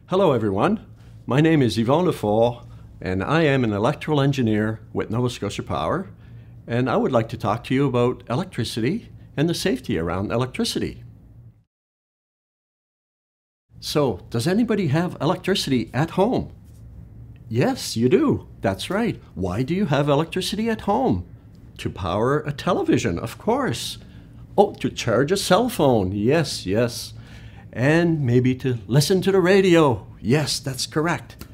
Hello everyone, my name is Yvon Lefort and I am an electrical engineer with Nova Scotia Power, and I would like to talk to you about electricity and the safety around electricity. So, does anybody have electricity at home? Yes, you do. That's right. Why do you have electricity at home? To power a television, of course. Oh, to charge a cell phone. Yes, yes. And maybe to listen to the radio. Yes, that's correct.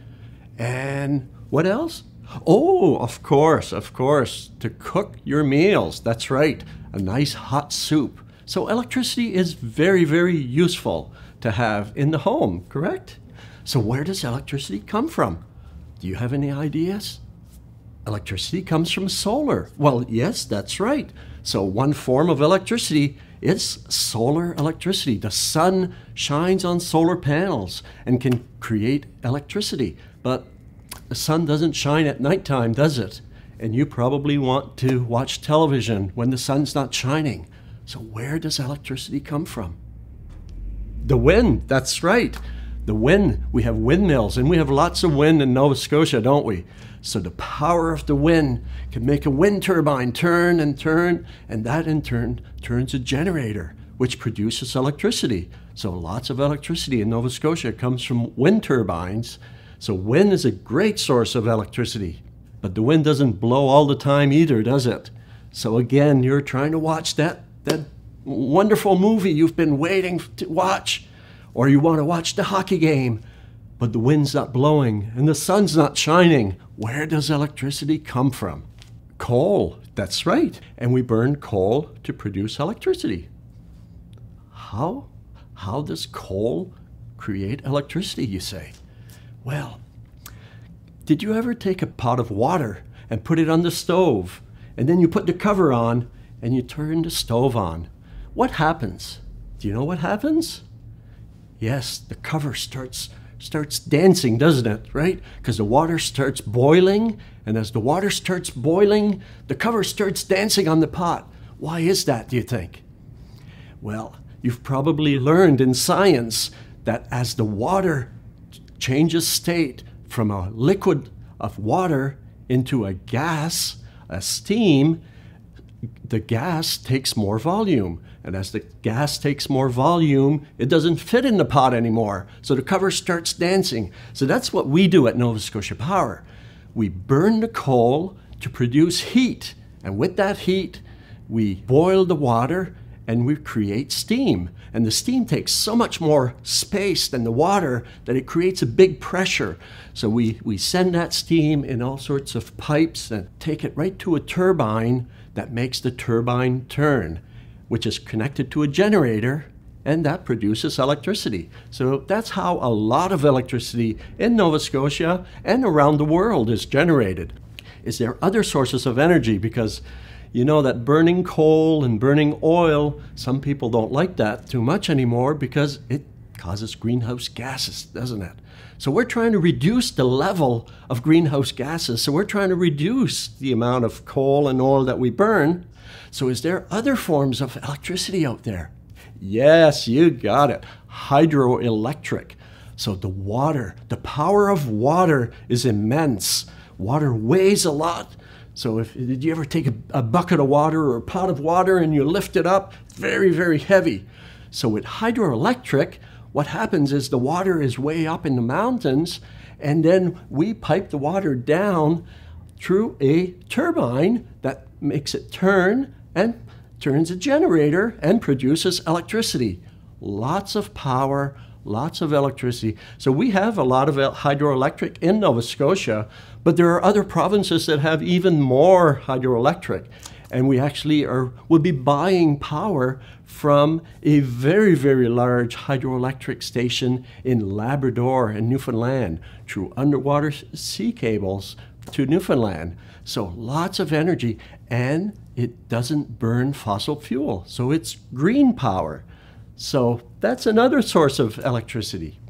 And what else? Oh, of course, to cook your meals. That's right, a nice hot soup. So electricity is very, very useful to have in the home, correct? So where does electricity come from? Do you have any ideas? Electricity comes from solar. Well, yes, that's right. So one form of electricity is solar electricity. The sun shines on solar panels and can create electricity. But the sun doesn't shine at nighttime, does it? And you probably want to watch television when the sun's not shining. So where does electricity come from? The wind, that's right. The wind, we have windmills, and we have lots of wind in Nova Scotia, don't we? So the power of the wind can make a wind turbine turn and turn, and that in turn turns a generator, which produces electricity. So lots of electricity in Nova Scotia comes from wind turbines. So wind is a great source of electricity, but the wind doesn't blow all the time either, does it? So again, you're trying to watch that wonderful movie you've been waiting to watch, or you want to watch the hockey game, but the wind's not blowing and the sun's not shining. Where does electricity come from? Coal, that's right. And we burn coal to produce electricity. How does coal create electricity, you say? Well, did you ever take a pot of water and put it on the stove, and then you put the cover on and you turn the stove on? What happens? Do you know what happens? Yes, the cover starts dancing, doesn't it, right? Because the water starts boiling, and as the water starts boiling, the cover starts dancing on the pot. Why is that, do you think? Well, you've probably learned in science that as the water changes state from a liquid of water into a gas, a steam, the gas takes more volume. And as the gas takes more volume, it doesn't fit in the pot anymore. So the cover starts dancing. So that's what we do at Nova Scotia Power. We burn the coal to produce heat. And with that heat, we boil the water and we create steam. And the steam takes so much more space than the water that it creates a big pressure. So we send that steam in all sorts of pipes and take it right to a turbine that makes the turbine turn, which is connected to a generator, and that produces electricity. So that's how a lot of electricity in Nova Scotia and around the world is generated. Is there other sources of energy? Because you know that burning coal and burning oil, some people don't like that too much anymore because it causes greenhouse gases, doesn't it? So we're trying to reduce the level of greenhouse gases. So we're trying to reduce the amount of coal and oil that we burn. So is there other forms of electricity out there? Yes, you got it. Hydroelectric. So the water, the power of water is immense. Water weighs a lot. So did you ever take a bucket of water or a pot of water and you lift it up? Very, very heavy. So with hydroelectric, what happens is the water is way up in the mountains, and then we pipe the water down through a turbine that makes it turn and turns a generator and produces electricity. Lots of power, lots of electricity. So we have a lot of hydroelectric in Nova Scotia, but there are other provinces that have even more hydroelectric. And we actually will be buying power from a very, very large hydroelectric station in Labrador and Newfoundland through underwater sea cables to Newfoundland. So lots of energy, and it doesn't burn fossil fuel. So it's green power. So that's another source of electricity.